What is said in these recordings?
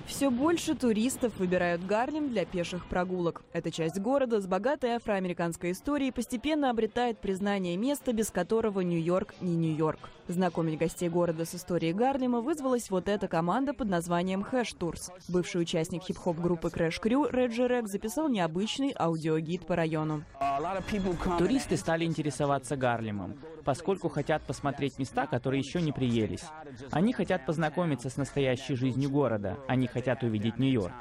Все больше туристов выбирают Гарлем для пеших прогулок. Эта часть города с богатой афроамериканской историей постепенно обретает признание места, без которого Нью-Йорк не Нью-Йорк. Знакомить гостей города с историей Гарлема вызвалась вот эта команда под названием Hash Tours. Бывший участник хип-хоп группы Crash Crew Реджи Рэг записал необычный аудиогид по району. Туристы стали интересоваться Гарлемом, поскольку хотят посмотреть места, которые еще не приелись. Они хотят познакомиться с настоящей жизнью города, они хотят увидеть Нью-Йорк.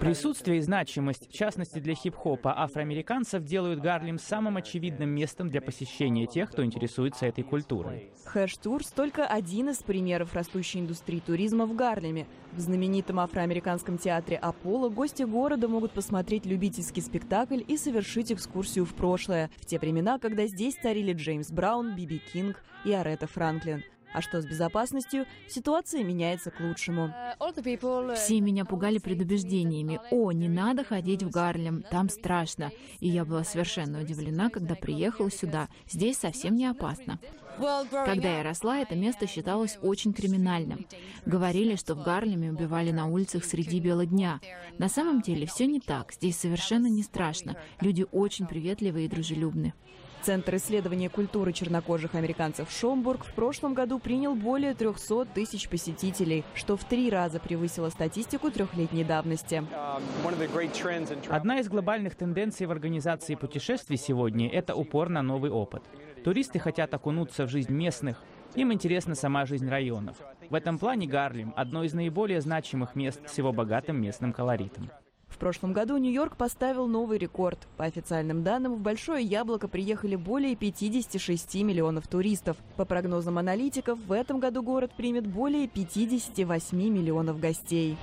Присутствие и значимость, в частности для хип-хопа афроамериканцев, делают Гарлем самым очевидным местом для посещения тех, кто интересуется этой культурой. Hash Tours только один из примеров растущей индустрии туризма в Гарлеме. В знаменитом афроамериканском театре Аполло гости города могут посмотреть любительский спектакль и совершить экскурсию в прошлое, в те времена, когда здесь царили Джеймс Браун, Би-Би Кинг и Арета Франклин. А что с безопасностью? Ситуация меняется к лучшему. Все меня пугали предубеждениями. О, не надо ходить в Гарлем, там страшно. И я была совершенно удивлена, когда приехала сюда. Здесь совсем не опасно. Когда я росла, это место считалось очень криминальным. Говорили, что в Гарлеме убивали на улицах среди бела дня. На самом деле все не так. Здесь совершенно не страшно. Люди очень приветливые и дружелюбны. Центр исследования культуры чернокожих американцев Шомбург в прошлом году принял более 300 тысяч посетителей, что в 3 раза превысило статистику 3-летней давности. Одна из глобальных тенденций в организации путешествий сегодня – это упор на новый опыт. Туристы хотят окунуться в жизнь местных, им интересна сама жизнь районов. В этом плане Гарлем – одно из наиболее значимых мест с его богатым местным колоритом. В прошлом году Нью-Йорк поставил новый рекорд. По официальным данным, в Большое Яблоко приехали более 56 миллионов туристов. По прогнозам аналитиков, в этом году город примет более 58 миллионов гостей.